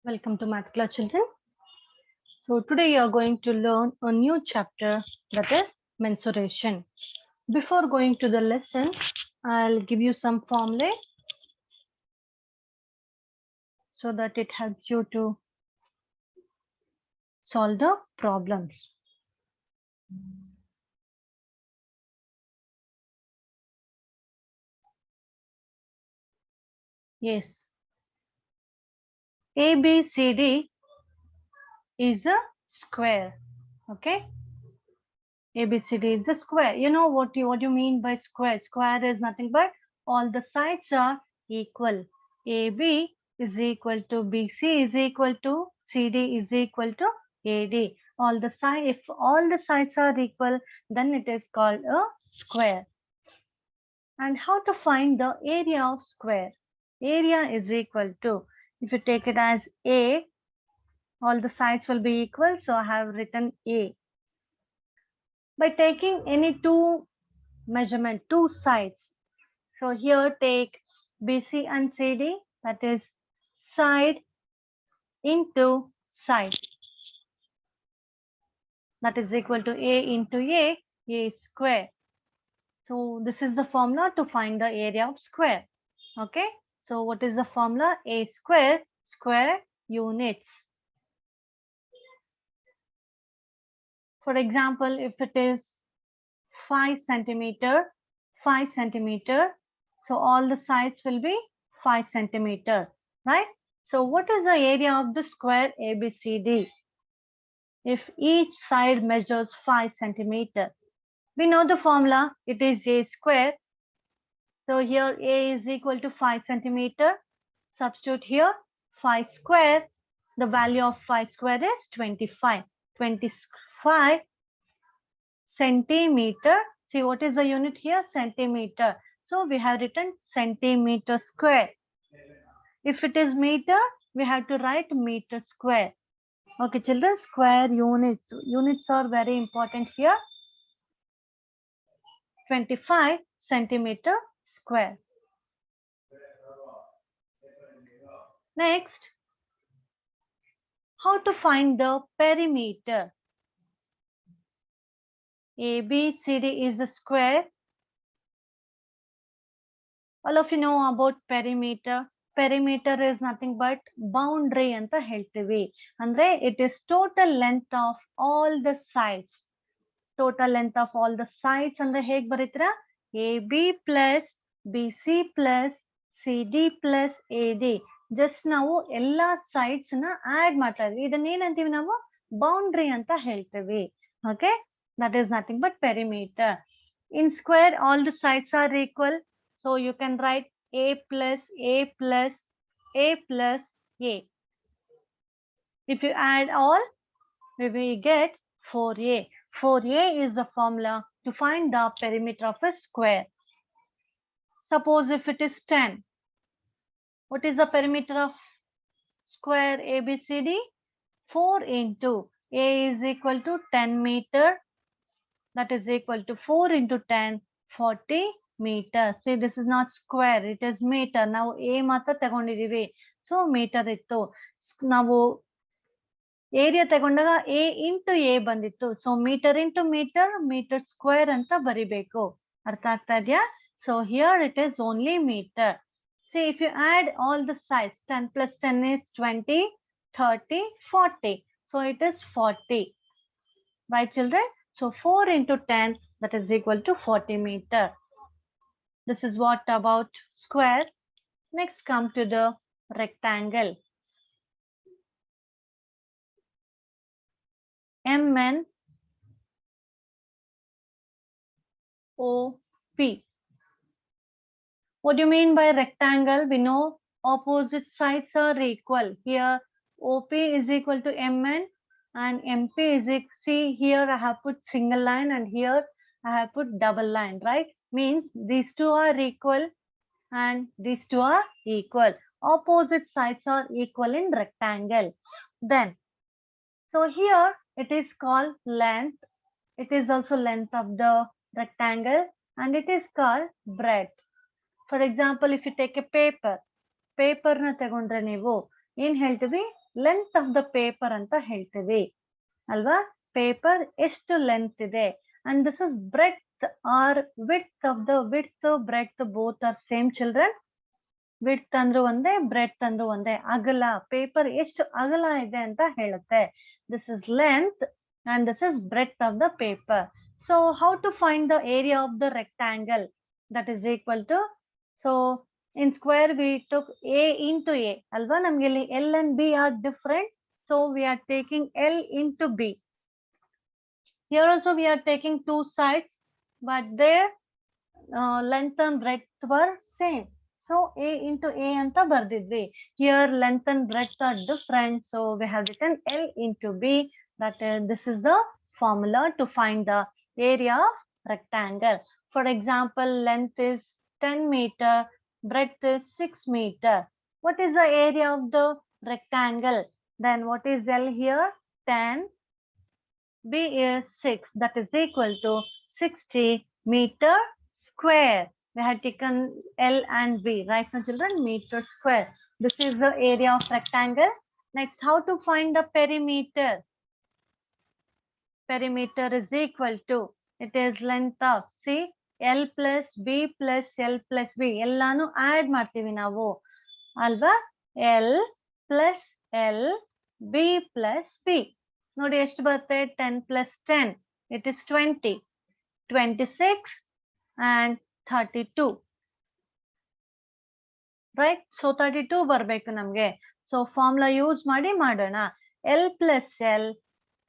Welcome to Math Class children. So today you are going to learn a new chapter, that is mensuration. Before going to the lesson, I'll give you some formulae so that it helps you to solve the problems. Yes. ABCD is a square. Okay. ABCD is a square. You know what you mean by square? Square is nothing but all the sides are equal. AB is equal to BC is equal to CD is equal to AD. All the side, if all the sides are equal, then it is called a square. And how to find the area of square? Area is equal to, if you take it as A, all the sides will be equal. So I have written A. By taking any two sides. So here take BC and CD, that is side into side. That is equal to A into A square. So this is the formula to find the area of square. Okay. So what is the formula? A square, square units. For example, if it is 5 centimeter, 5 centimeter, so all the sides will be 5 centimeter, right? So what is the area of the square ABCD? If each side measures 5 centimeter, we know the formula, it is A square. So here A is equal to 5 centimeter. Substitute here 5 square. The value of 5 square is 25. 25 centimeter. See what is the unit here? Centimeter. So we have written centimeter square. If it is meter, we have to write meter square. Okay, children, square units. Units are very important here. 25 centimeter square. Next, how to find the perimeter? ABCD is a square. All of you know about perimeter. Perimeter is nothing but boundary anta heltivi. Andre it is total length of all the sides. Total length of all the sides andre hege baritira? AB plus BC plus CD plus AD. Just ನಾವು ಎಲ್ಲಾ sides ನ add ಮಾಡ್ತಾ ಇದ್ವಿ. ಇದನ್ನ ಏನಂತೀವಿ ನಾವು boundary ಅಂತ ಹೇಳ್ತೀವಿ. Okay, that is nothing but perimeter. In square, all the sides are equal. So you can write A plus A plus A plus A. If you add all, we will get 4A. 4A is the formula to find the perimeter of a square. Suppose if it is 10. What is the perimeter of square ABCD? 4 into A is equal to 10 meter. That is equal to 4 into 10, 40 meter. See, this is not square, it is meter. Now A mata tagondidivi. So meter ittu. Now area tagondaga A into A bandittu. So meter into meter, meter square anta baribeku. Artha agta idya? So here it is only meter. See, if you add all the sides, 10 plus 10 is 20, 30, 40. So it is 40. Right, children? So 4 into 10, that is equal to 40 meter. This is what about square. Next, come to the rectangle. MNOP. What do you mean by rectangle? We know opposite sides are equal. Here OP is equal to MN and MP is equal. See, here I have put single line and here I have put double line, right? Means these two are equal and these two are equal. Opposite sides are equal in rectangle. Then, so here it is called length. It is also length of the rectangle and it is called breadth. For example, if you take a paper na ತಗೊಂಡ್ರೆ ನೀವು ಏನ್ ಹೇಳ್ತೀವಿ length of the paper ಅಂತ ಹೇಳ್ತೀವಿ ಅಲ್ವಾ. Paper ಎಷ್ಟು length ಇದೆ. And this is breadth or width of the width breadth both are same children. Width ಅಂದ್ರೂ ಒಂದೇ, ಬ್ರೆಡ್ತ್ ಅಂದ್ರೂ ಒಂದೇ. ಅಗಲ, ಪೇಪರ್ ಎಷ್ಟು ಅಗಲ ಇದೆ ಅಂತ ಹೇಳುತ್ತೆ. This is length and this is breadth of the paper. So how to find the area of the rectangle? That is equal to, so in square we took a into a alva. Namge illi L and B are different, so we are taking L into B. Here also we are taking two sides, but their length and breadth were same. So a into a anta bardidvi. Here length and breadth are different, so we have written L into B. That this is the formula to find the area of rectangle. For example, length is 10 meter, breadth is 6 meter. What is the area of the rectangle? Then what is L here? 10. B is 6. That is equal to 60 meter square. We have taken L and B, right now children? Meter square. This is the area of rectangle. Next, how to find the perimeter? Perimeter is equal to, it is length of, see, L plus B plus L plus B. ಎಲ್ಲಾನು add ಮಾಡ್ತೀವಿ ನಾವು ಅಲ್ವಾ. L plus L, B plus B. ನೋಡಿ ಎಷ್ಟು ಬರುತ್ತೆ? 10 plus 10, it is 20, 26 and 32. Right? So 32 ಬರಬೇಕು ನಮಗೆ. So formula use ಮಾಡಿ ಮಾಡೋಣ. L plus L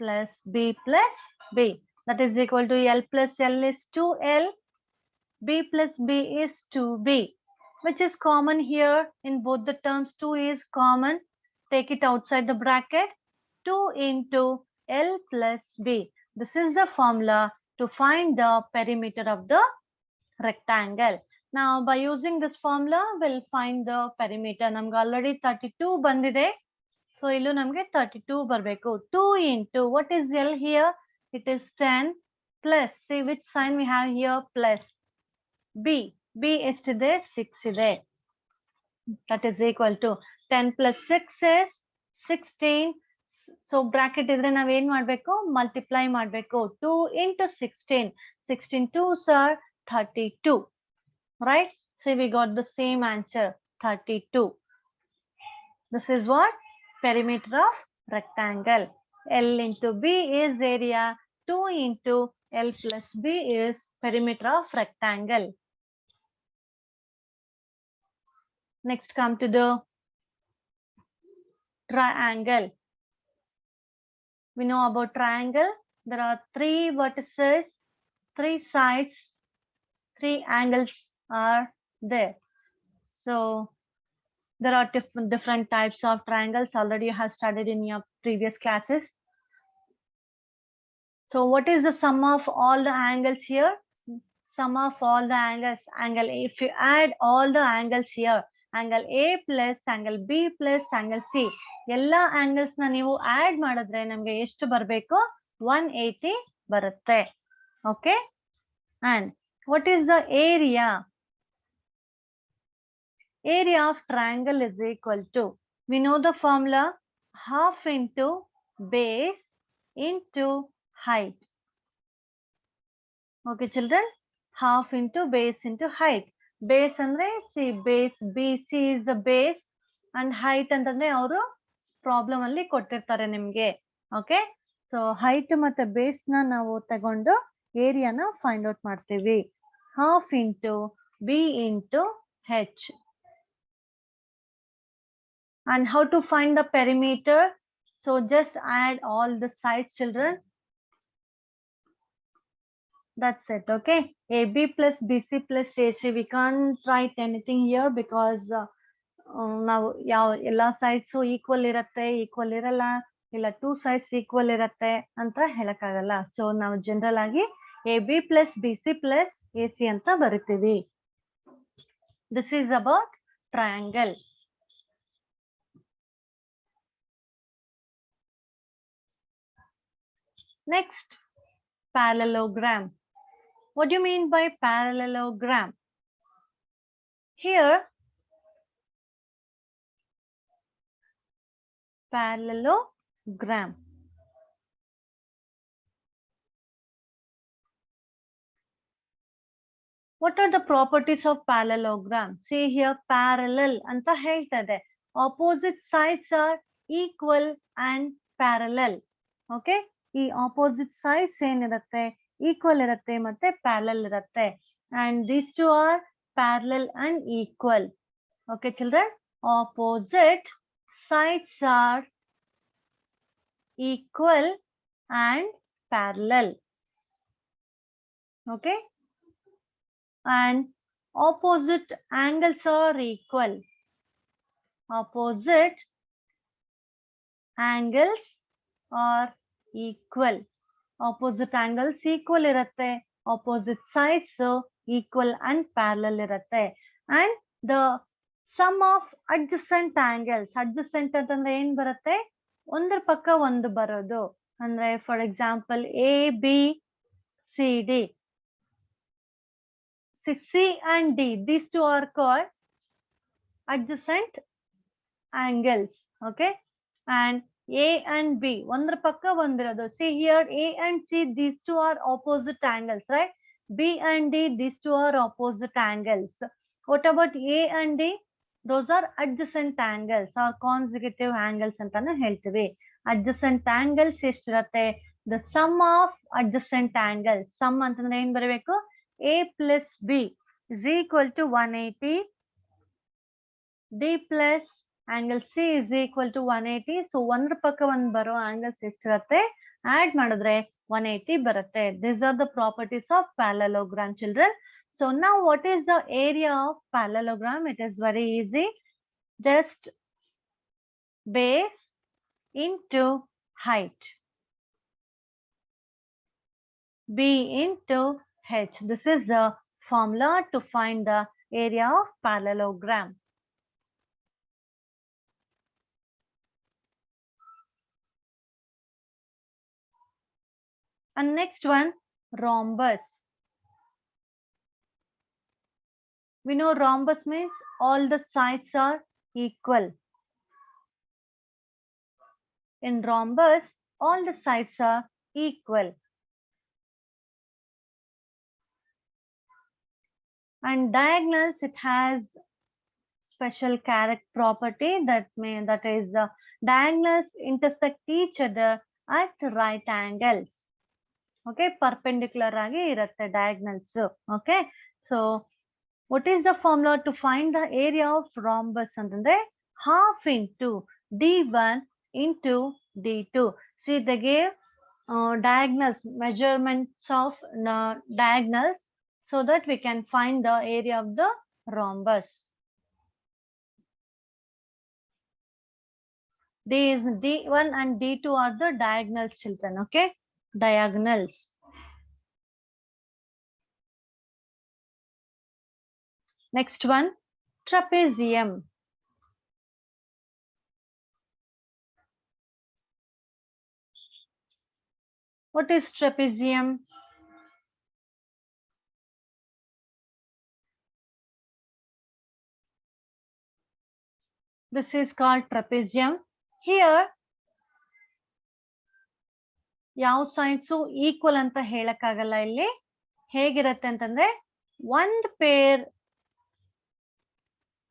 plus B plus B. That is equal to L plus L is 2L, B plus B is 2B. Which is common here in both the terms? 2 is common. Take it outside the bracket. 2 into L plus B. This is the formula to find the perimeter of the rectangle. Now by using this formula, we'll find the perimeter. Namge already 32 bandide. So illu namge 32 barbeku. 2 into, what is L here? It is 10 plus, see which sign we have here? Plus. B. B ಎಷ್ಟಿದೆ? 6 ಇದೆ. That is equal to 10 plus 6 is 16. So bracket ಇದ್ರೆ ನಾವ್ ಏನ್ ಮಾಡ್ಬೇಕು? Multiply ಮಾಡ್ಬೇಕು. 2 into 16. 16 2s are 32. Right? So we got the same answer, 32. This is what? Perimeter of rectangle. L into B is area. 2 into L plus B is perimeter of rectangle. Next, come to the triangle. We know about triangle. There are 3 vertices, 3 sides, 3 angles are there. So there are different types of triangles. Already you have studied in your previous classes. So what is the sum of all the angles here? Sum of all the angles. Angle A. If you add all the angles here, angle A plus angle B plus angle C, ಎಲ್ಲ angles ನ ನೀವು add ಮಾಡಿದ್ರೆ ನಮಗೆ ಎಷ್ಟು ಬರಬೇಕು? 180 ಬರುತ್ತೆ. Okay? And what is the area? Area of triangle is equal to, we know the formula, half into base into height. Okay children? Half into base into height. Base andre, see base BC is the base and height ಅಂತಂದ್ರೆ ಅವರು problem ಅಲ್ಲಿ ಕೊಟ್ಟಿರ್ತಾರೆ ನಿಮ್ಗೆ. Okay, so height ಮತ್ತೆ base ನ ನಾವು ತಗೊಂಡು ಏರಿಯಾನ find out ಮಾಡ್ತೀವಿ. Half into B into H. And how to find the perimeter? So just add all the sides children. That's it. Okay, AB plus BC plus AC. We can't write anything here because ನಾವು ಯಾವ ಎಲ್ಲಾ sides equal ಇರತ್ತೆ, equal ಇರಲ್ಲ, ಇಲ್ಲ 2 sides equal ಇರತ್ತೆ ಅಂತ ಹೇಳಕ್ಕಾಗಲ್ಲ. So ನಾವು ಜನರಲ್ ಆಗಿ AB plus BC plus AC ಅಂತ ಬರಿತೀವಿ. This is about triangle. Next, parallelogram. What do you mean by parallelogram? Here, parallelogram. What are the properties of parallelogram? See here, parallel anta ಹೇಳ್ತದೆ. Opposite sides are equal and parallel. Okay? ಈ opposite sides ಏನಿರುತ್ತೆ? Equal ಇರುತ್ತೆ ಮತ್ತೆ parallel ಇರುತ್ತೆ. And these two are parallel and equal. Okay, children? Opposite sides are equal and parallel. Okay? And opposite angles are equal. Opposite angles are equal. Opposite angles equal irutte. Opposite sides equal and parallel irutte. And the sum of adjacent angles. Adjacent ಅಂತಂದ್ರೆ ಏನ್ ಬರುತ್ತೆ? ಒಂದ್ರ ಪಕ್ಕ ಒಂದು ಬರೋದು. ಅಂದ್ರೆ for example A, B, C, D. C and D, these two are called adjacent angles. Okay? And A and B, ಒಂದ್ರ ಪಕ್ಕ ಒಂದಿರೋದು. See here, A and C, these two are opposite angles, right? B and D, these two are opposite angles. What about A and D? Those are adjacent angles or consecutive angles ಅಂತಾನು ಹೇಳ್ತೀವಿ. Adjacent angles ಎಷ್ಟಿರತ್ತೆ? The sum of adjacent angles. Sum ಅಂತಂದ್ರೆ ಏನ್ ಬರಬೇಕು? A plus B is equal to 180. D plus angle C is equal to 180. So ಒಂದ್ರ ಪಕ್ಕ ಒಂದು ಬರೋ angles ಎಷ್ಟಿರತ್ತೆ? Add ಮಾಡಿದ್ರೆ 180 ಬರುತ್ತೆ. These are the properties of parallelogram, children. So now what is the area of parallelogram? It is very easy. Just base into height. B into H. This is the formula to find the area of parallelogram. And next one, rhombus. We know rhombus means all the sides are equal. In rhombus, all the sides are equal. And diagonals, it has special character property that is diagonals intersect each other at right angles. Okay, perpendicular agi irutte diagonals. Okay, so what is the formula to find the area of rhombus? Antandre half into D1 into D2. See, they gave diagonals, measurements of diagonals, so that we can find the area of the rhombus. These D1 and D2 are the diagonals, children. Okay, diagonals. Next one, trapezium. What is trapezium? This is called trapezium. Here, ಯಾವ sides equal ಅಂತ ಹೇಳಕ್ಕಾಗಲ್ಲ ಇಲ್ಲಿ. ಹೇಗಿರುತ್ತೆ ಅಂತಂದ್ರೆ one pair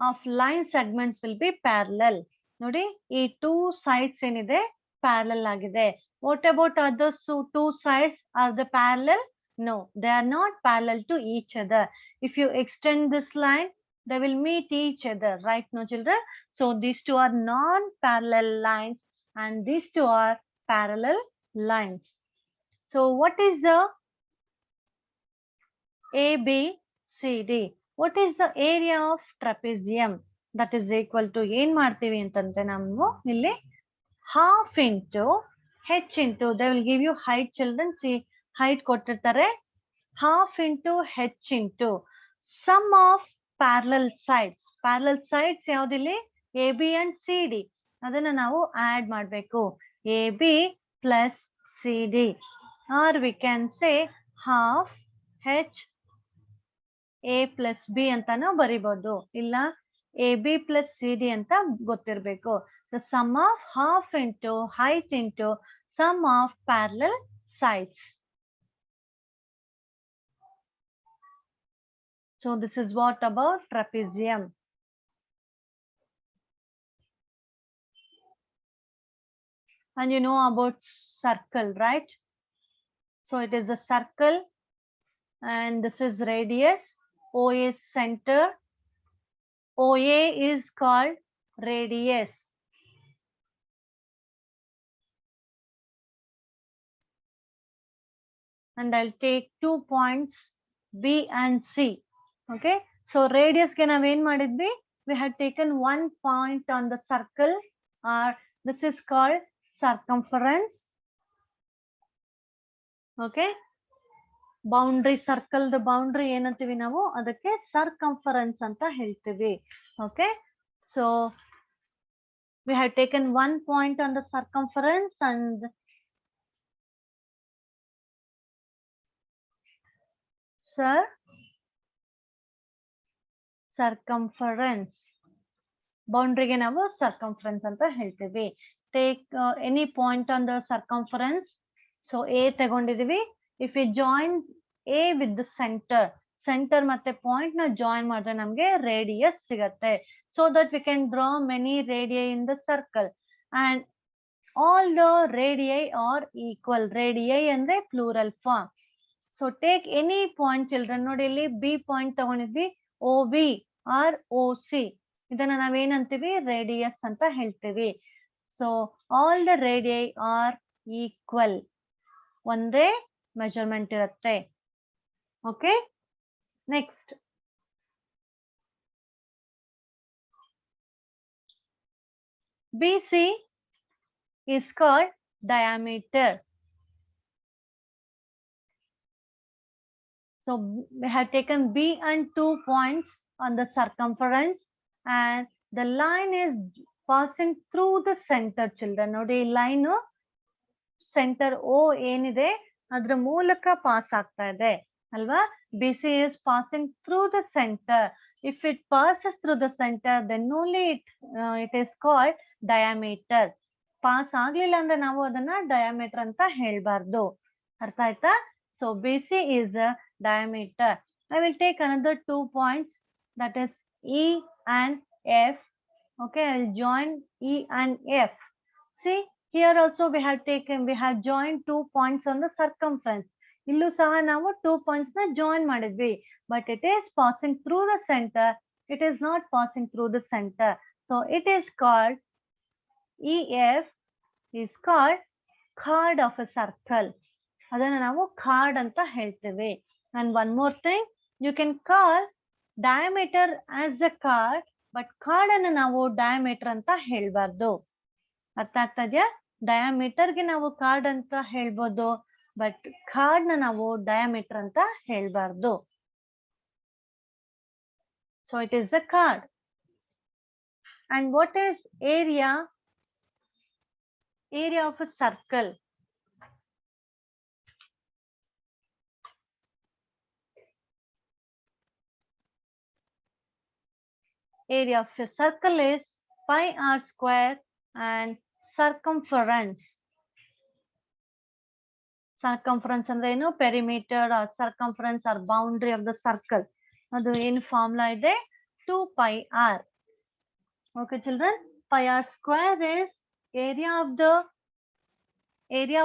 of line segments will be parallel. ನೋಡಿ, ಈ two sides ಏನಿದೆ parallel ಆಗಿದೆ. What about others? So two sides, are they parallel? No, they are not parallel to each other. If you extend this line, they will meet each other, right? No, children? So these two are non-parallel lines and these two are parallel lines. So what is the ABCD? What is the area of trapezium? That is equal to ಏನ್ ಮಾಡ್ತೀವಿ ಅಂತಂದ್ರೆ ನಾವು ಇಲ್ಲಿ half into h into, they will give you height, children. See, height ಕೊಟ್ಟಿರ್ತಾರೆ. Half into h into sum of parallel sides. Parallel sides ಯಾವ್ದಿಲ್ಲಿ? AB and CD. ಅದನ್ನ ನಾವು add ಮಾಡಬೇಕು. AB plus CD. Or we can say half h A plus B ಅಂತಾನು ಬರಿಬಹುದು. ಇಲ್ಲ AB plus CD ಅಂತ ಗೊತ್ತಿರಬೇಕು. The sum of half into height into sum of parallel sides. So this is what about trapezium. And you know about circle, right? So it is a circle and this is radius. OA is center. OA is called radius. And I'll take 2 points B and C. Okay. So radius ke nav en madidvi? We had taken 1 point on the circle, or this is called circumference. Okay. Boundary circle, the boundary ಏನಂತೀವಿ ನಾವು ಅದಕ್ಕೆ circumference ಅಂತ ಹೇಳ್ತೀವಿ. Okay. So we have taken 1 point on the circumference and circumference. Boundary ಗೆ ನಾವು circumference ಅಂತ ಹೇಳ್ತೀವಿ. Take any point on the circumference. So A ತಗೊಂಡಿದೀವಿ. If we join A with the center ಮತ್ತೆ point ನ join ಮಾಡಿದ್ರೆ ನಮಗೆ radius ಸಿಗತ್ತೆ. So that we can draw many radii in the circle. And all the radii are equal. Radii ಅಂದ್ರೆ plural form. So take any point children. ನೋಡಿ ಇಲ್ಲಿ B point ತಗೊಂಡಿದ್ವಿ. OB or OC. ಇದನ್ನ ನಾವೇನಂತೀವಿ radius ಅಂತ ಹೇಳ್ತೀವಿ. So all the radii are equal. ಒಂದೇ measurement ಇರುತ್ತೆ. Okay, next BC is called diameter. So we have taken B and 2 points on the circumference and the line is passing through the center children. Nodi line center O ಏನಿದೆ ಅದರ ಮೂಲಕ pass ಆಗ್ತಾ ಇದೆ ಅಲ್ವಾ. BC is passing through the center. If it passes through the center then only it is called diameter. Pass ಆಗ್ಲಿಲ್ಲ ಅಂದ್ರೆ ನಾವು ಅದನ್ನ ಡಯಾಮೀಟರ್ ಅಂತ ಹೇಳ್ಬಾರ್ದು. ಅರ್ಥ ಆಯ್ತಾ? So BC is a diameter. I will take another 2 points, that is E and F. Okay, I will join E and F. See, here also we have joined 2 points on the circumference. Illu saha ನಾವು 2 points na join ಮಾಡಿದ್ವಿ, but it is passing through the center. It is not passing through the center. So it is called EF is called chord of a circle. ಅದನ್ನ ನಾವು chord ಅಂತ ಹೇಳ್ತೇವೆ. And one more thing, you can call diameter as a chord, but chord ಅನ್ನ ನಾವು diameter ಅಂತ ಹೇಳ್ಬಾರ್ದು. ಅರ್ಥ ಆಗ್ತಾ ಇದೆಯಾ? diameter ಗೆ ನಾವು chord ಅಂತ ಹೇಳ್ಬೋದು, but chord ನ ನಾವು diameter ಅಂತ ಹೇಳ್ಬಾರ್ದು. So it is a chord. And what is area? Area of a circle. Area of a circle is pi r square and circumference. Circumference ಅಂದ್ರೆ ಏನು? perimeter or circumference or boundary of the circle. ಅದು ಏನು formula ಇದೆ? 2 pi r. Okay children, pi r square is area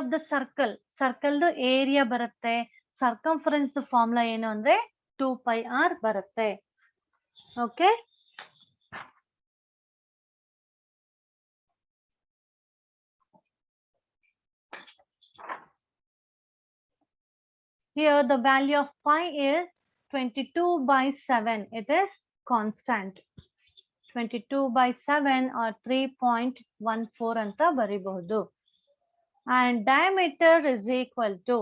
of the circle. Circle ದು area ಬರುತ್ತೆ. circumference formula ಏನು ಅಂದ್ರೆ 2 pi r ಬರುತ್ತೆ. Okay. Here the value of pi is 22/7. It is constant. 22/7 or 3.14 ಅಂತ ಬರಿಬಹುದು. And diameter is equal to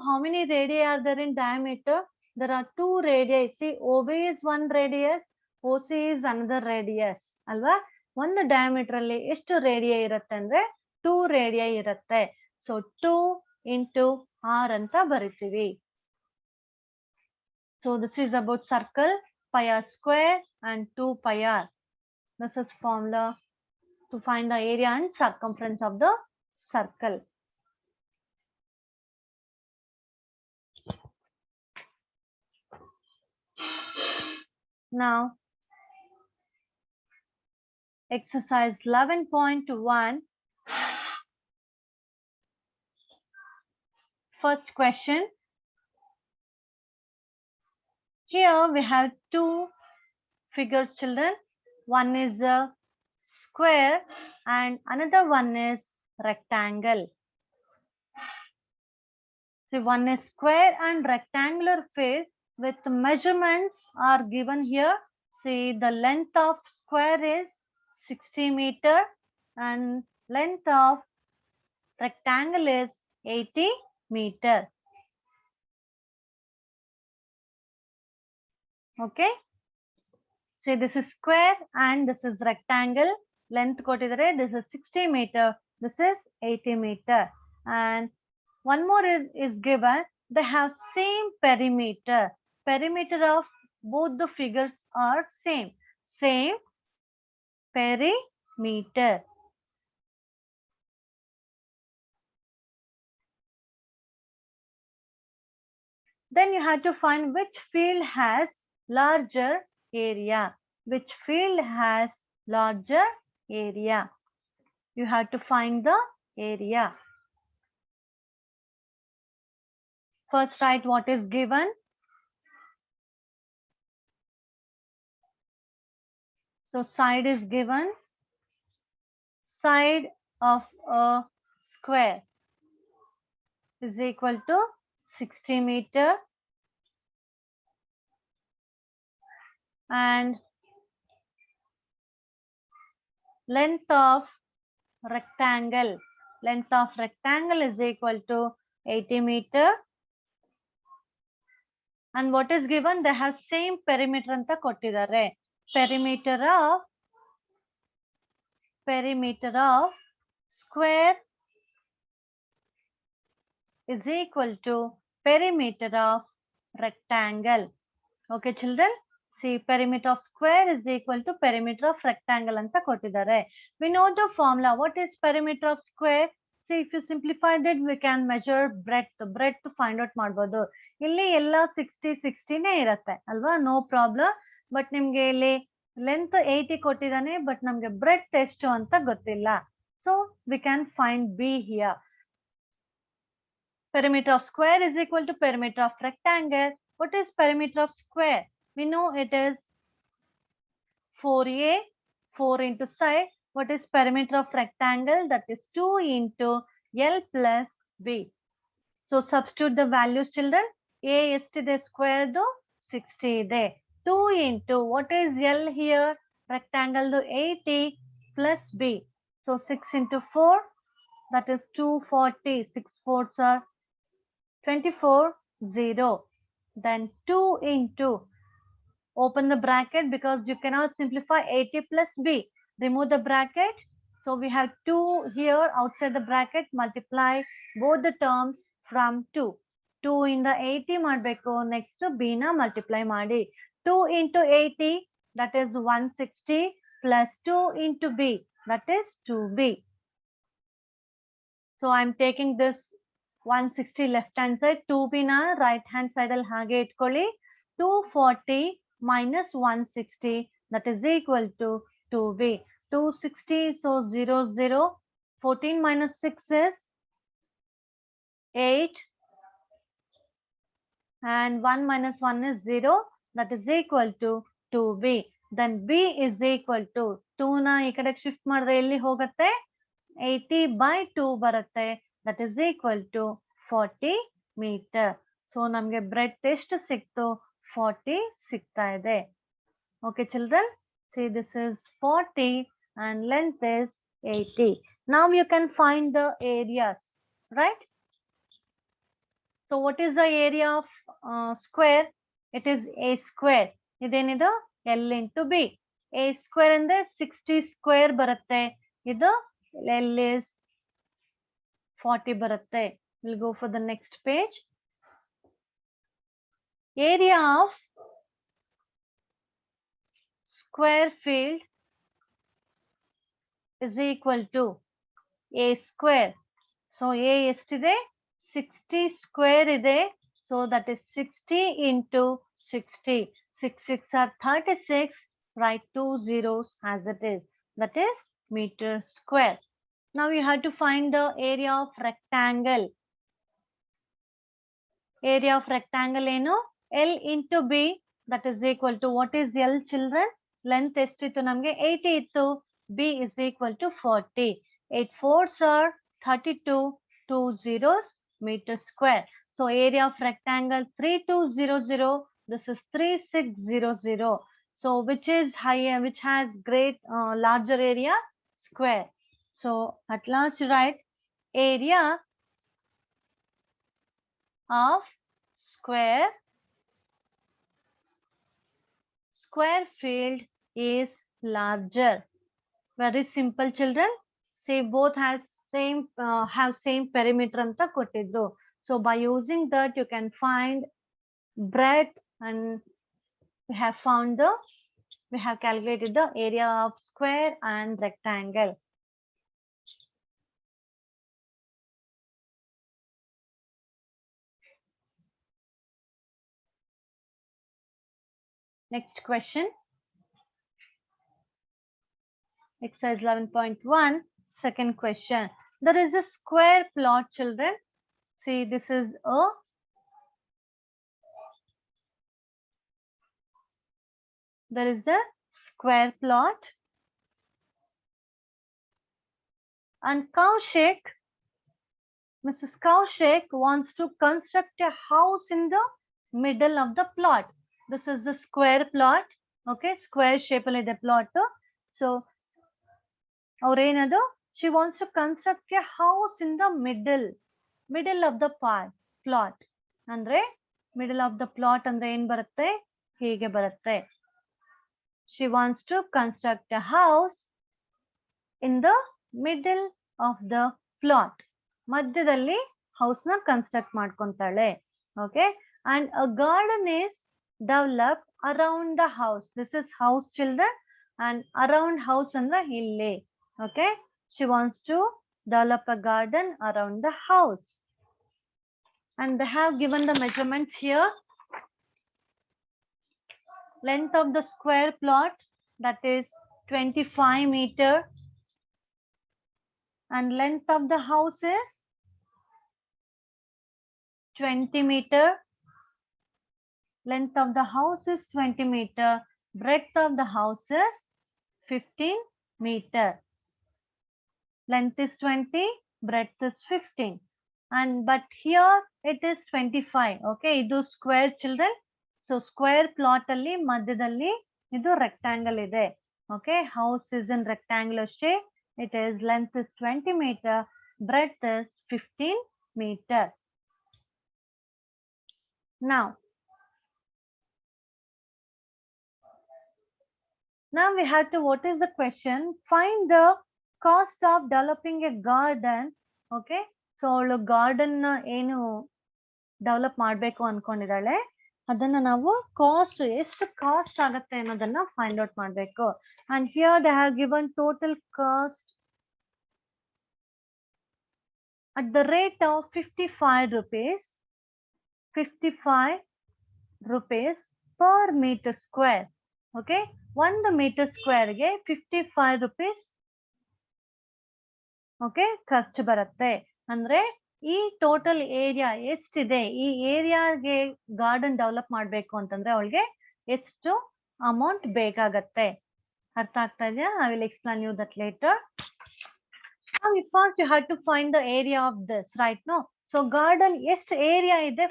how many radii are there in diameter? There are 2 radii. See, OB is one radius, OC is another radius. ಅಲ್ವಾ? ಒಂದು diameter ಅಲ್ಲಿ ಎಷ್ಟು radii ಇರುತ್ತೆ ಅಂದ್ರೆ 2 radii ಇರುತ್ತೆ. So 2 into r ಅಂತ ಬರಿತೀವಿ. So this is about circle. pi r square and 2 pi r. This is formula to find the area and circumference of the circle. Now, exercise 11.1. First question. Here we have two figures, children. One is a square and another one is rectangle. See, one is square and rectangular face with measurements are given here. See, the length of square is 60 meter and length of rectangle is 80 meter. Okay. See, this is square and this is rectangle. Length ಕೊಟ್ಟಿದ್ದಾರೆ. This is 60 meter. This is 80 meter. And one more is given. They have same perimeter. Perimeter of both the figures are same. Same perimeter. Then you have to find which field has larger area. Which field has larger area. You have to find the area. First write what is given. So side is given. Side of a square is equal to 60 meter. And length of rectangle. Length of rectangle is equal to 80 meter. And what is given? They have same perimeter anta kottidare. Perimeter of square is equal to perimeter of rectangle. Okay, children. See, perimeter of square is equal to perimeter of rectangle anta kottidare. We know the formula. What is perimeter of square? See, if you simplify that, we can measure breadth. Breadth find out ಮಾಡಬಹುದು. ಇಲ್ಲಿ ಎಲ್ಲ 60 ನೇ ಇರುತ್ತೆ ಅಲ್ವಾ? No problem. But ನಿಮ್ಗೆ ಇಲ್ಲಿ length 80 ಕೊಟ್ಟಿದ್ದಾನೆ, but ನಮ್ಗೆ ಬ್ರೆಡ್ತ್ ಎಷ್ಟು ಅಂತ ಗೊತ್ತಿಲ್ಲ. So we can find be here. Perimeter of square is equal to perimeter of rectangle. What is perimeter of square? We know it is 4a, 4 into side. What is perimeter of rectangle? That is 2 into L plus B. So substitute the values, children. A yesterday square do 60 there. 2 into what is L here? Rectangle do 80 plus B. So 6 into 4, that is 240. 6 fours are 24, 0. Then 2 into, open the bracket because you cannot simplify 80 plus B. Remove the bracket. So we have 2 here outside the bracket. Multiply both the terms from 2. 2 in the 80 ಮಾಡಬೇಕು. Next B na multiply ಮಾಡಿ. 2 into 80, that is 160 plus 2 into B, that is 2B. So I'm taking this 160 left hand side, 2B na right hand side ಅಲ್ಲಿ ಹಾಗೆ ಇಟ್ಕೊಳ್ಳಿ. 240 minus 160, that is equal to 2B. 260, so 0, 0. 14 minus 6 is 8. And 1 minus 1 is 0, that is equal to 2B. Then B is equal to 2 na ಈ ಕಡೆ shift ಮಾಡಿದ್ರೆ ಎಲ್ಲಿ ಹೋಗುತ್ತೆ? 80 by 2 ಬರುತ್ತೆ. That is equal to 40 meter. So ನಮಗೆ breadth ಎಷ್ಟು ಸಿಕ್ತು? 40 ಸಿಗ್ತಾ ಇದೆ. Okay, children. See, this is 40 and length is 80. Now you can find the areas, right? So what is the area of square? It is a square. ಇದೇನಿದು? L into B. A square ಅಂದ್ರೆ 60 square ಬರುತ್ತೆ. ಇದು L is 40 ಬರುತ್ತೆ. We'll go for the next page. Area of square field is equal to A square. So A ಎಷ್ಟಿದೆ 60 square ಇದೆ. So that is 60 into 60. 6 6 are 36. Write 2 zeros as it is. That is meter square. Now you have to find the area of rectangle. Area of rectangle ಏನು L into B, that is equal to, what is L children? Length ಎಷ್ಟಿತ್ತು ನಮಗೆ 80 ಇತ್ತು. B is equal to 40. 8 fours are 32. 2 zeros meter square. So area of rectangle 3200. This is 3600. So which is higher, which has larger area? Square. So at last you write area of square field is larger. Very simple children. See, both have same perimeter anta kottidru. So by using that you can find breadth, and we have calculated the area of square and rectangle. Next question. Exercise 11.1, second question. There is a square plot, children. See, this is there is a square plot, and Mrs. Kaushik wants to construct a house in the middle of the plot. This is the square plot. Okay, square shape ಅಲ್ಲಿ ಇದೆ plot. So ಅವ್ರೇನದು, she wants to construct a house in the middle of the plot. ಅಂದ್ರೆ middle of the plot ಅಂದ್ರೆ ಏನ್ ಬರುತ್ತೆ, ಹೀಗೆ ಬರುತ್ತೆ. She wants to construct a house in the middle of the plot. ಮಧ್ಯದಲ್ಲಿ house ನ construct ಮಾಡ್ಕೊಂತಾಳೆ. Okay, and a garden is developed around the house. This is house, children, and around house ಅಂದ್ರೆ ಇಲ್ಲಿ. Okay, she wants to develop a garden around the house, and they have given the measurements here. Length of the square plot, that is 25 meter, and length of the house is 20 meter. Length of the house is 20 meter. Breadth of the house is 15 meter. Length is 20, breadth is 15. And but here it is 25. Okay, idu square, children. So square plot alli madhyadalli idu rectangle ide. Okay, house is in rectangular shape. It is length is 20 meter, breadth is 15 meter. Now we have to, what is the question? Find the cost of developing a garden. Okay, so ಅವಳು garden ಏನು develop ಮಾಡಬೇಕು ಅನ್ಕೊಂಡಿದ್ದಾಳೆ, ಅದನ್ನ ನಾವು cost, ಎಷ್ಟು cost ಆಗುತ್ತೆ ಅನ್ನೋದನ್ನ find out ಮಾಡಬೇಕು. And here they have given total cost at the rate of 55 rupees per meter square. Okay, 1 meter square ಗೆ 55 rupees ಓಕೆ ಖರ್ಚು ಬರುತ್ತೆ. ಅಂದ್ರೆ ಈ ಟೋಟಲ್ ಏರಿಯಾ ಎಷ್ಟಿದೆ, ಈ ಏರಿಯಾಗೆ ಗಾರ್ಡನ್ ಡೆವಲಪ್ ಮಾಡ್ಬೇಕು ಅಂತಂದ್ರೆ ಅವಳಿಗೆ ಎಷ್ಟು ಅಮೌಂಟ್ ಬೇಕಾಗತ್ತೆ. ಅರ್ಥ ಆಗ್ತಾ ಇದೆಯಾ? I will explain you that later. First you have to find the area of this, right? No, so garden ಎಷ್ಟು ಏರಿಯಾ ಇದೆ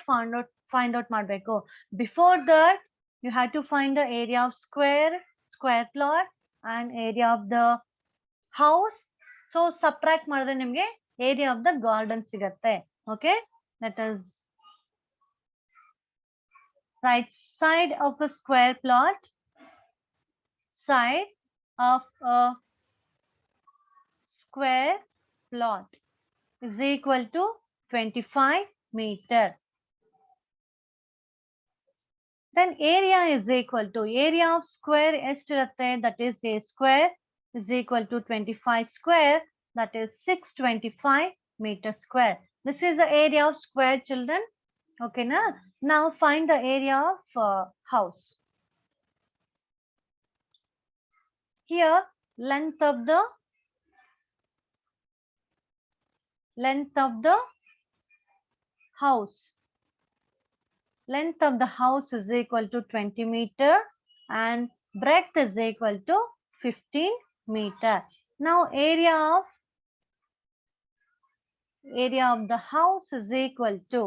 find out ಮಾಡಬೇಕು. Before that you have to find the area of square plot and area of the house. So subtract ಮಾಡಿದ್ರೆ ನಿಮಗೆ area of the garden ಸಿಗತ್ತೆ. Okay, that is right side of a square plot, side of a square plot is equal to 25 meter. Then area is equal to area of square estirutte, that is a square is equal to 25 square, that is 625 meter square. This is the area of square, children. Okay, na? Now find the area of house. Here length of the house. Length of the house is equal to 20 meter and breadth is equal to 15 meter. Now area of the house is equal to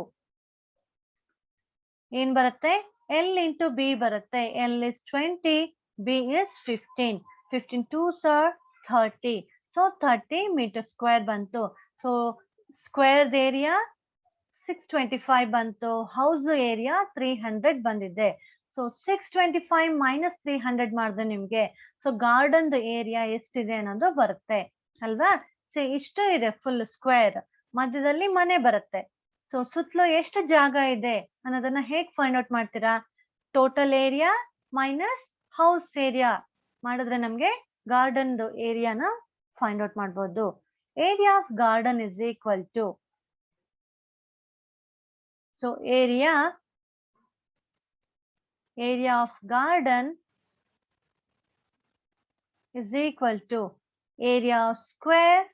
in baratte L into B baratte. L is 20, B is 15. 15 2s are 30. So 30 meter square bantu. So square area 625 bantu, house area 300 ಬಂದಿದೆ. So 625 minus 300 ಮಾಡಿದ್ರೆ ನಿಮ್ಗೆ so garden area ಎಷ್ಟಿದೆ ಅನ್ನೋದು ಬರುತ್ತೆ ಅಲ್ವಾ. So ಇಷ್ಟು ಇದೆ full square, ಮಧ್ಯದಲ್ಲಿ ಮನೆ ಬರುತ್ತೆ. ಸೊ ಸುತ್ತಲೂ ಎಷ್ಟು ಜಾಗ ಇದೆ ಅನ್ನೋದನ್ನ ಹೇಗ್ ಫೈಂಡ್ ಔಟ್ ಮಾಡ್ತೀರಾ? Total area minus house area ಮಾಡಿದ್ರೆ ನಮ್ಗೆ ಗಾರ್ಡನ್ ಏರಿಯಾನ ಫೈಂಡ್ ಔಟ್ ಮಾಡ್ಬೋದು. Area of garden is equal to, so area of garden is equal to area of square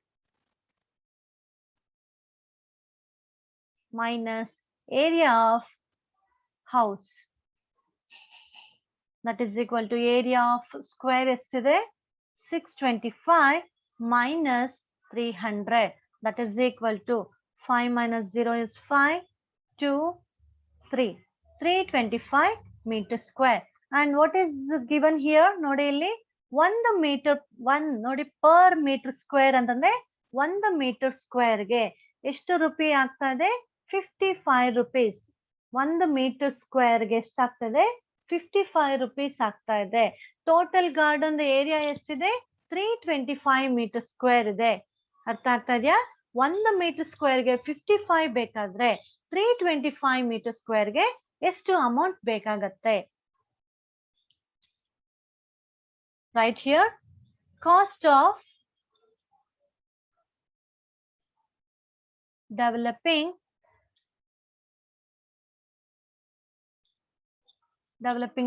minus area of house. That is equal to area of square yesterday 625 minus 300. That is equal to 5 minus 0 is 5, 2, 3. 325 meter square. And what is given here? Nodi illi 1 meter, 1 nodi per meter square antandre 1 meter square ge ಎಷ್ಟು ರೂಪಾಯಿ ಆಗ್ತಾ ಇದೆ? 55 rupees. 1 meter square ಗೆ ಎಷ್ಟಾಗ್ತದೆ? 55 rupees ಆಗ್ತಾ ಇದೆ. Total garden area ಎಷ್ಟಿದೆ? 325 meter square ಇದೆ. ಅರ್ಥ ಆಗ್ತಾ ಇದೆಯಾ? 1 meter square ಗೆ 55 ಬೇಕಾದ್ರೆ 325 meter square ಗೆ ಎಷ್ಟು ಅಮೌಂಟ್ ಬೇಕಾಗತ್ತೆ? Right here, cost of developing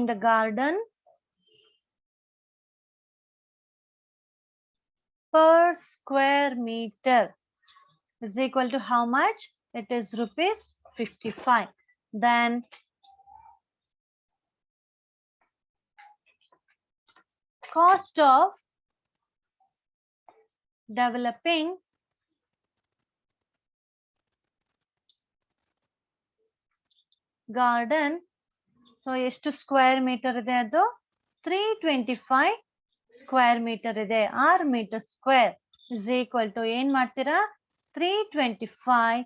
the garden per square meter is equal to how much? It is rupees 55. Then cost of developing garden, so ಎಷ್ಟು ಸ್ಕ್ವೇರ್ ಮೀಟರ್ ಇದೆ? ಅದು 325 square metre ಇದೆ. 6 metre square is equal to ಏನ್ ಮಾಡ್ತೀರಾ? 325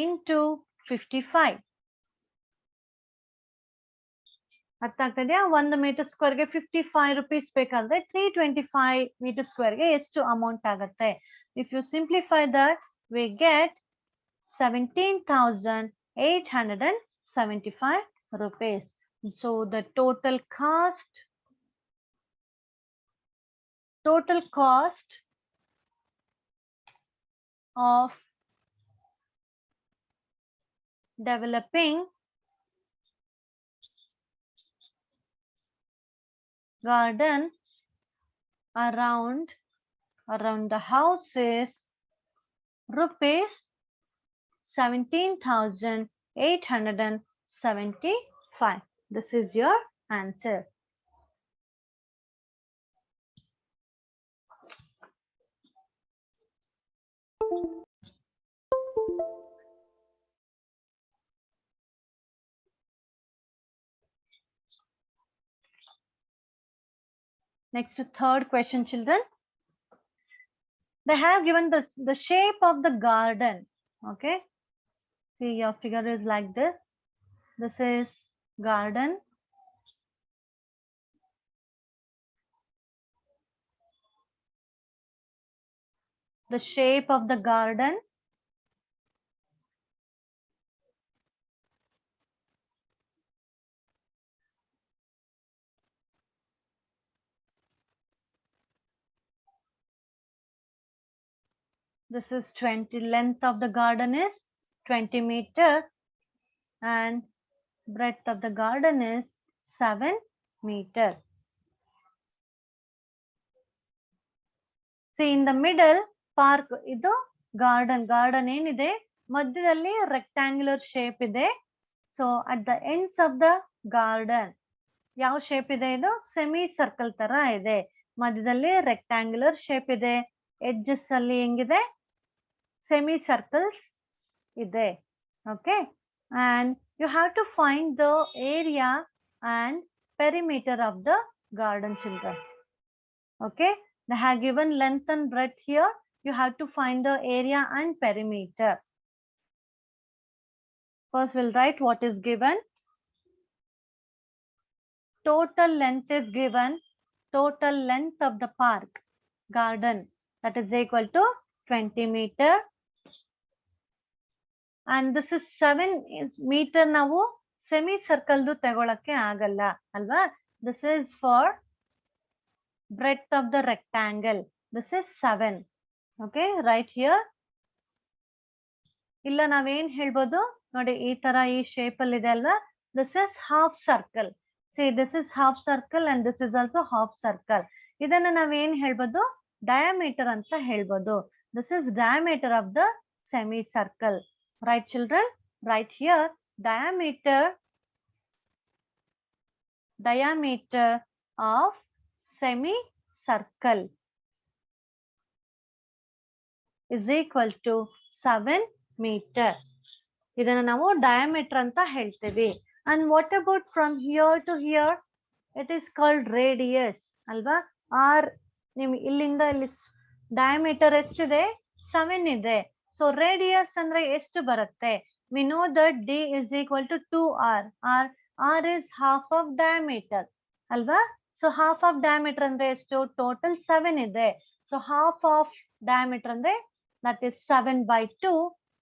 into 55. ಅರ್ಥ ಆಗ್ತದೆಯಾ? 1 meter square ಗೆ 55 rupees ಬೇಕಾದ್ರೆ 325 meter square ಗೆ ಎಷ್ಟು ಅಮೌಂಟ್ ಆಗುತ್ತೆ? If you simplify that, we get 17,875 rupees. So the total cost of developing garden around the house is rupees 17,875. This is your answer. Next to third question, children. They have given the shape of the garden. Okay. See, your figure is like this. This is garden. The shape of the garden This is 20. Length of the garden is 20 meter and breadth of the garden is 7 meter. See, in the middle park idu garden. Garden ಏನಿದೆ ಮಧ್ಯದಲ್ಲಿ rectangular shape ಇದೆ. So at the ends of the garden ಯಾವ shape ಇದೆ ಇದು semi circle ತರ ಇದೆ. ಮಧ್ಯದಲ್ಲಿ rectangular shape ಇದೆ. Edges ಅಲ್ಲಿ ಹೆಂಗಿದೆ semi circles ಇದೆ. Okay, and you have to find the area and perimeter of the garden, children. Okay, they have given length and breadth here. You have to find the area and perimeter. First we'll write what is given. Total length is given. Total length of the park garden, that is equal to 20 meter. And this is 7 meter. ನಾವು semi circle ದು ತಗೊಳಕ್ಕೆ ಆಗಲ್ಲ ಅಲ್ವಾ. This is for breadth of the rectangle. This is 7. Okay, right here. ಇಲ್ಲ ನಾವೇನ್ ಹೇಳ್ಬೋದು ನೋಡಿ ಈ ತರ ಈ shape ಅಲ್ಲಿ ಇದೆ ಅಲ್ವಾ. This is half circle. See, this is half circle and this is also half circle. ಇದನ್ನ ನಾವೇನ್ ಹೇಳ್ಬೋದು diameter ಅಂತ ಹೇಳ್ಬೋದು. This is diameter of the semicircle. Right, children? Right here, diameter of semicircle is equal to 7 meter. ಇದನ್ನ ನಾವು diameter ಅಂತ ಹೇಳ್ತೀವಿ. And what about from here to here? It is called radius ಅಲ್ವಾ. R ನಿಮ್ ಇಲ್ಲಿಂದ ಇಲ್ಲಿ diameter ಎಷ್ಟಿದೆ 7 ಇದೆ. So radius ಅಂದ್ರೆ ಎಷ್ಟು ಬರುತ್ತೆ? We know that D is equal to 2R. R is half of diameter ಅಲ್ವಾ. So half of diameter ಅಂದ್ರೆ ಎಷ್ಟು? Total 7 ಇದೆ. So half of diameter ಅಂದ್ರೆ that is 7/2.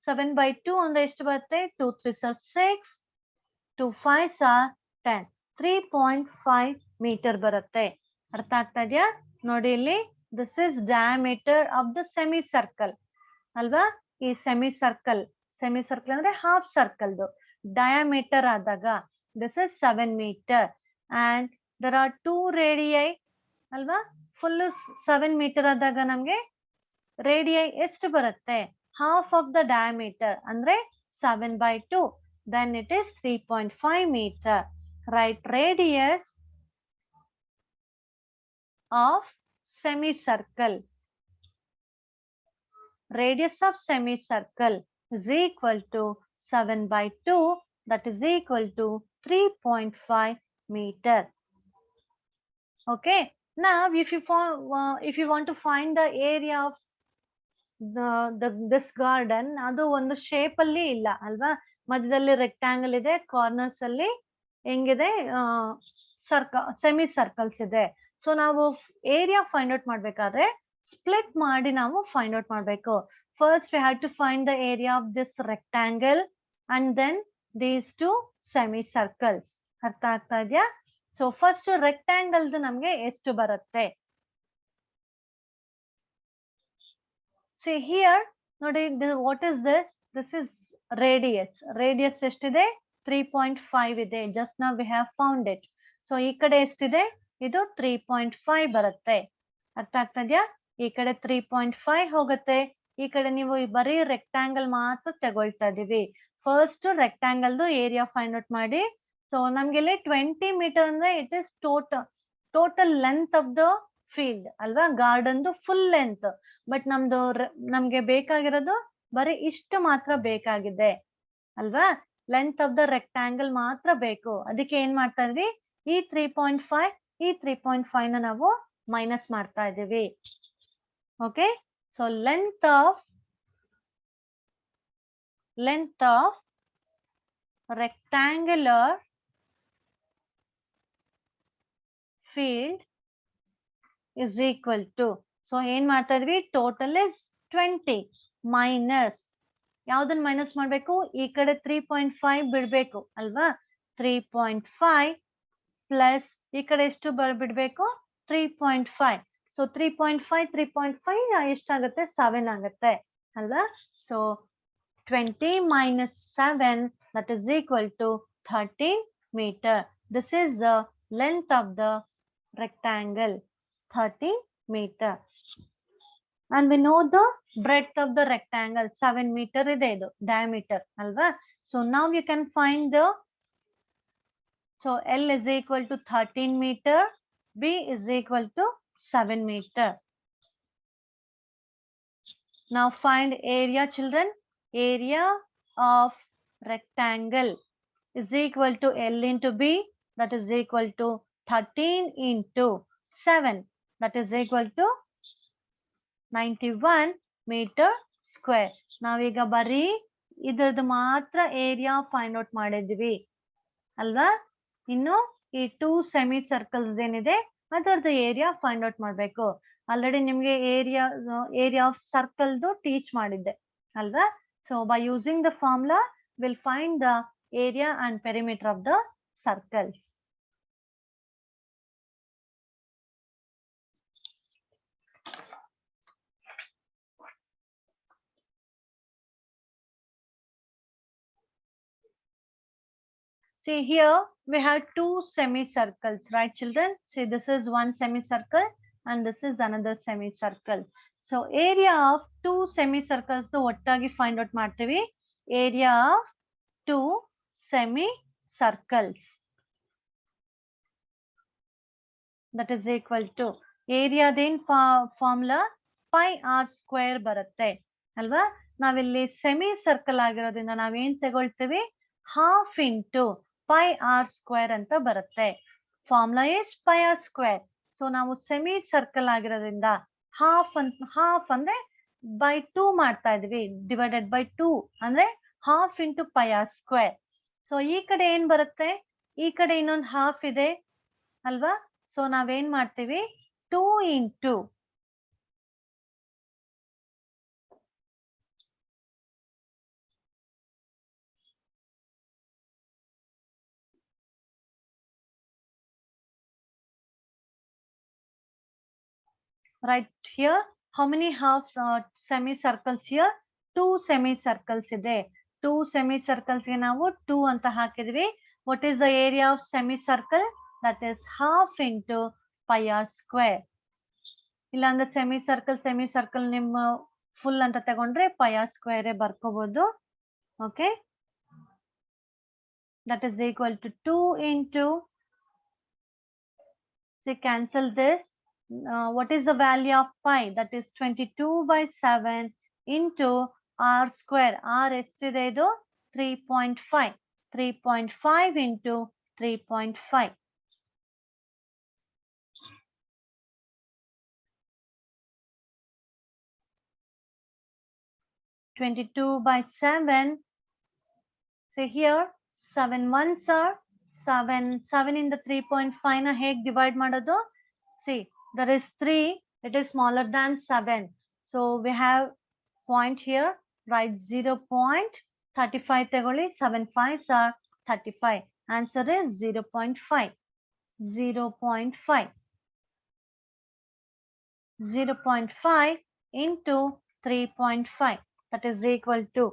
7/2 ಅಂದ್ರೆ ಎಷ್ಟು ಬರುತ್ತೆ? 2 3s are 6. 2 5s are 10. 3.5 meter ಬರುತ್ತೆ. ಅರ್ಥ ಆಗ್ತಾ ಇದೆಯಾ? ನೋಡಿ ಇಲ್ಲಿ this is diameter of the semicircle ಅಲ್ವಾ. ಈ semicircle ಅಂದ್ರೆ half circle ದು diameter ಆದಾಗ this is 7 meter and there are 2 radii ಅಲ್ವಾ. full 7 meter ಆದಾಗ ನಮ್ಗೆ radii ಎಷ್ಟು ಬರುತ್ತೆ? half of the diameter ಅಂದ್ರೆ 7/2. Then it is 3.5 meter. Write radius of semicircle. Radius of semicircle is equal to 7/2. That is equal to 3.5 meter. Okay. Now, if you want to find the area of this garden, ಅದು ಒಂದು shape ಅಲ್ಲಿ ಇಲ್ಲ ಅಲ್ವಾ. ಮಧ್ಯದಲ್ಲಿ rectangle ಇದೆ, corners ಅಲ್ಲಿ ಹೆಂಗಿದೆ semi circles ಇದೆ. ಸೊ ನಾವು ಏರಿಯಾ ಫೈಂಡ್ ಔಟ್ ಮಾಡ್ಬೇಕಾದ್ರೆ ಸ್ಪ್ಲಿಟ್ ಮಾಡಿ ನಾವು ಫೈಂಡ್ ಔಟ್ ಮಾಡ್ಬೇಕು. First we have to find the area of this rectangle and then these two semi circles. ಅರ್ಥ ಆಗ್ತಾ ಇದೆಯಾ? ಸೊ ಫಸ್ಟ್ ರೆಕ್ಟಾಂಗಲ್ ನಮ್ಗೆ ಎಷ್ಟು ಬರುತ್ತೆ? See here, ನೋಡಿ what is this? This is radius. Radius ಎಷ್ಟಿದೆ? 3.5 ಇದೆ. Just now we have found it. So ಈ ಕಡೆ ಎಷ್ಟಿದೆ? ಇದು 3.5 ಬರುತ್ತೆ. ಅರ್ಥ ಆಗ್ತಾ ಇದೆಯಾ? ಈ ಕಡೆ 3.5 ಹೋಗುತ್ತೆ. ಈ ಕಡೆ ನೀವು ಬರೀ ರೆಕ್ಟಾಂಗಲ್ ಮಾತ್ರ ತಗೊಳ್ತಾ ಇದೀವಿ. First rectangle area find out ಮಾಡಿ. ಸೊ ನಮ್ಗೆ ಇಲ್ಲಿ 20 ಮೀಟರ್ ಅಂದ್ರೆ it is total length of the field ಅಲ್ವಾ, ಗಾರ್ಡನ್ ಫುಲ್ ಲೆಂತ್. ಬಟ್ ನಮ್ಗೆ ಬೇಕಾಗಿರೋದು ಬರೀ ಇಷ್ಟು ಮಾತ್ರ ಬೇಕಾಗಿದೆ ಅಲ್ವಾ, ಲೆಂತ್ ಆಫ್ ದ ರೆಕ್ಟಾಂಗಲ್ ಮಾತ್ರ ಬೇಕು. ಅದಕ್ಕೆ ಏನ್ ಮಾಡ್ತಾ ಇದ್ವಿ, ಈ 3.5 ಈ 3.5 ನ ನಾವು ಮೈನಸ್ ಮಾಡ್ತಾ ಇದೀವಿ. Okay, so length of rectangular field is equal to, so ಏನ್ ಮಾಡ್ತಾ ಇದ್ವಿ, ಟೋಟಲ್ ಇಸ್ 20 ಮೈನಸ್ ಯಾವ್ದನ್ನ ಮೈನಸ್ ಮಾಡ್ಬೇಕು, ಈ ಕಡೆ 3.5 ಬಿಡ್ಬೇಕು ಅಲ್ವಾ, 3.5 ಪ್ಲಸ್ ಈ ಕಡೆ ಎಷ್ಟು ಬಿಡ್ಬೇಕು 3.5. ಸೊ 3.5 ಎಷ್ಟಾಗುತ್ತೆ, 7 ಆಗುತ್ತೆ. alva. So 20 minus 7, that is equal to 13 meter. This is the length of the rectangle, 30 meter. And we know the breadth of the rectangle, 7 meter ಇದೆ ಇದು diameter alva. So now you can find the, so L is equal to 13 meter, B is equal to 7 meter. Now find area, children. Area of rectangle is equal to L into B, that is equal to 13 into 7, that is equal to 91 meter square. ನಾವೀಗ ಬರೀ ಇದ್ರದ್ದು ಮಾತ್ರ area find out ಮಾಡಿದ್ವಿ ಅಲ್ವಾ. ಇನ್ನು ಈ 2 semi circles ಏನಿದೆ ಅದರದ್ದು ಏರಿಯಾ ಫೈಂಡ್ ಔಟ್ ಮಾಡಬೇಕು. ಆಲ್ರೆಡಿ ನಿಮಗೆ ಏರಿಯಾ ಆಫ್ ಸರ್ಕಲ್ದು ಟೀಚ್ ಮಾಡಿದ್ದೆ ಅಲ್ವಾ. So by using the formula will find the area and perimeter of the circles. See here we have 2 semicircles, right children? See, this is one semicircle and this is another semicircle. So area of 2 semicircles ಒಟ್ಟಾಗಿ find out ಮಾಡ್ತೀವಿ. Area of 2 semicircles, that is equal to area then formula pi r square ಬರುತ್ತೆ ಅಲ್ವಾ. ನಾವಿಲ್ಲಿ semi circle ಆಗಿರೋದ್ರಿಂದ ನಾವೇನ್ ತಗೊಳ್ತೀವಿ, half into pi r square ಅಂತ ಬರುತ್ತೆ. Formula is pi r square. So ನಾವು ಸೆಮಿ ಸರ್ಕಲ್ ಆಗಿರೋದ್ರಿಂದ ಹಾಫ್ ಅಂದ್ರೆ ಬೈ 2 ಮಾಡ್ತಾ ಇದೀವಿ, ಡಿವೈಡೆಡ್ ಬೈ 2 ಅಂದ್ರೆ half into pi r square. So ಈ ಕಡೆ ಏನ್ ಬರುತ್ತೆ, ಈ ಕಡೆ ಇನ್ನೊಂದು ಹಾಫ್ ಇದೆ ಅಲ್ವಾ. ಸೊ ನಾವೇನ್ ಮಾಡ್ತೀವಿ, 2 into right here. How many halves semicircles here? 2 semicircles ಇದೆ. 2 semicircles ಗೆ ನಾವು 2 ಅಂತ ಹಾಕಿದ್ವಿ. What is the area of semicircle? That is half into pi r square. ಇಲ್ಲಾಂದ್ರೆ semicircle ನಿಮ್ಮ ಫುಲ್ ಅಂತ ತಗೊಂಡ್ರೆ pi r square ಬರ್ಕೋಬಹುದು. Okay, that is equal to 2 into, so cancel this. What is the value of pi? That is 22 by 7 into r square. R ಎಷ್ಟಿದೆ ಇದು 3.5. 3.5 into 3.5. 22 by 7. So here 7 ones are 7 in the 3.5 na ಹೇಗೆ divide ಮಾಡೋದು? See, there is 3, it is smaller than 7. So we have point here, write 0.35 ತಗೊಳ್ಳಿ, 7 5s are 35. Answer is 0.5. 0.5. 0.5 into 3.5, that is equal to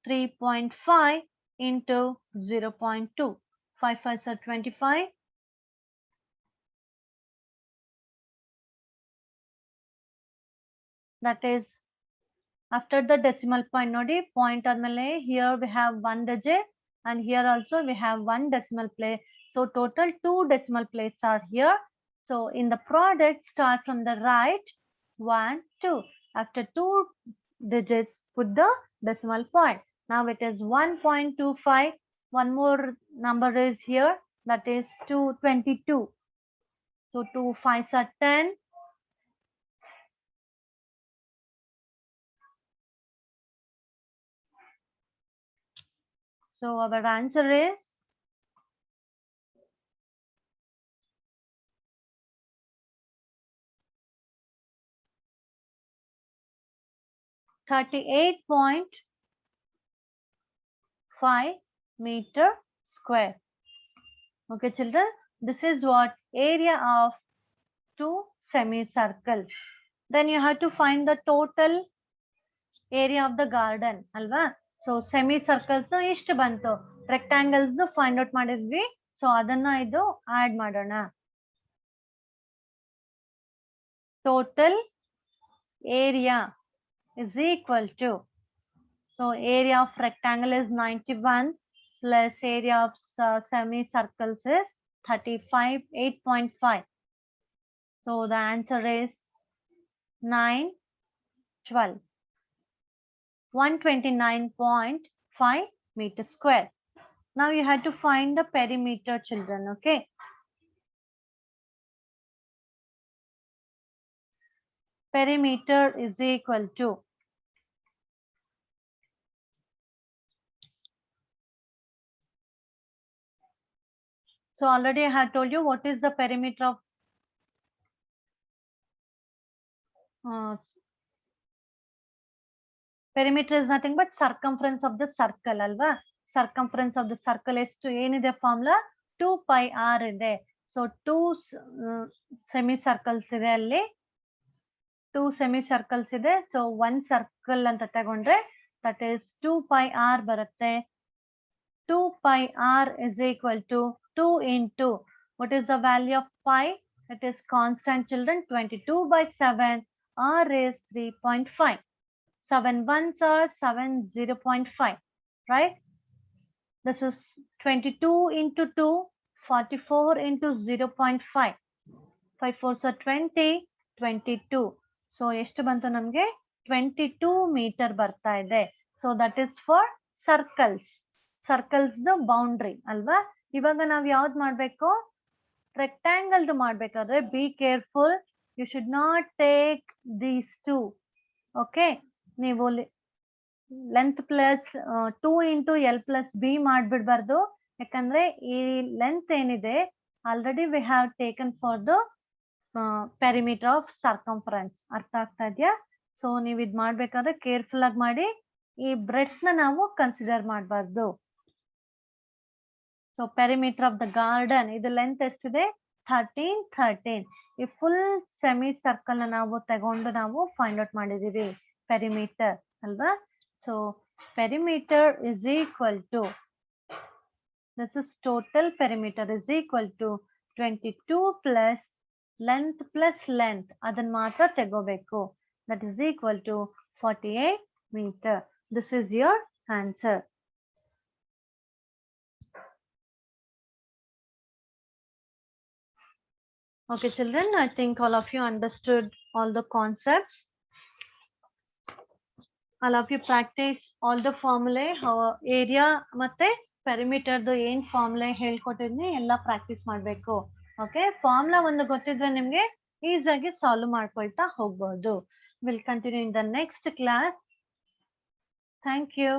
3.5 into 0.2. 5 5s are 25. That is after the decimal point nodi, point admele here we have 1 digit and here also we have 1 decimal place. So total 2 decimal places are here. So in the product, start from the right, 1 2. After 2 digits, put the decimal point. Now it is 1.25. One more number is here, that is 222. So 2 5s are 10. So our answer is 38.5 5 meter square. Okay, children, this is what area of 2 semicircles. Then you have to find the total area of the garden, alva? So semicircles ಎಷ್ಟು ಬಂತು, rectangles find out ಮಾಡಿದ್ವಿ. So ಅದನ್ನ ಇದು add ಮಾಡೋಣ. Total area is equal to, so area of rectangle is 91 plus area of semicircles is 35, 8.5. So the answer is 9, 12. 129.5 meter square. Now you have to find the perimeter, children. Okay. Perimeter is equal to, so already I have told you what is the perimeter of perimeter is nothing but circumference of the circle, alva? Circumference of the circle is to ಏನide formula 2 pi r ಇದೆ. So 2 semicircles ಇದೆ, ಅಲ್ಲಿ 2 semicircles ಇದೆ. So 1 circle ಅಂತ ತಗೊಂಡ್ರೆ that is 2 pi r ಬರುತ್ತೆ. 2 pi r is equal to 2 into, what is the value of pi? It is constant, children. 22 by 7, r is 3.5. 7 ones are 7, 0.5, right? This is 22 into 2, 44 into 0.5. 5 fours are 20, 22. So ಎಷ್ಟು ಬಂತು ನಮಗೆ 22 meter ಬರ್ತಾ ಇದೆ. So that is for circles. Circles the boundary, ಅಲ್ವಾ? ಇವಾಗ ನಾವು ಯಾವ್ದು ಮಾಡಬೇಕು, rectangle ಮಾಡಬೇಕಾದ್ರೆ be careful, you should not take these two. Okay, ನೀವು length plus 2 into l plus b ಮಾಡ್ಬಿಡ್ಬಾರ್ದು. ಯಾಕಂದ್ರೆ ಈ ಲೆಂತ್ ಏನಿದೆ already we have taken for the perimeter of circumference. ಅರ್ಥ ಆಗ್ತಾ ಇದೆಯಾ? ಸೊ ನೀವು ಇದ್ ಮಾಡ್ಬೇಕಾದ್ರೆ ಕೇರ್ಫುಲ್ ಆಗಿ ಮಾಡಿ, ಈ ಬ್ರೆಡ್ತ್ ನ ನಾವು ಕನ್ಸಿಡರ್ ಮಾಡಬಾರ್ದು. So perimeter of the garden ಇದು ಲೆಂತ್ ಎಷ್ಟಿದೆ, 13, 13. ಈ ಫುಲ್ ಸೆಮಿ ಸರ್ಕಲ್ ನ ನಾವು ತಗೊಂಡು ನಾವು ಫೈಂಡ್ ಔಟ್ ಮಾಡಿದೀವಿ ಪೆರಿಮೀಟರ್, ಅಲ್ವಾ? So perimeter is equal to, this is total perimeter is equal to 22 plus length ಅದನ್ನ ಮಾತ್ರ ತಗೋಬೇಕು. That is equal to 48 meter. This is your answer. Okay, children, I think all of you understood all the concepts. All of you practice all the formulae, area ಮತ್ತೆ perimeter ಏನ್ formula ಹೇಳ್ಕೊಟ್ಟಿದ್ನಿ ಎಲ್ಲ practice ಮಾಡ್ಬೇಕು. Okay, formula ಒಂದು ಗೊತ್ತಿದ್ರೆ ನಿಮ್ಗೆ ಈಸಿಯಾಗಿ solve ಮಾಡ್ಕೊಳ್ತಾ ಹೋಗ್ಬಹುದು. Will continue in the next class. Thank you.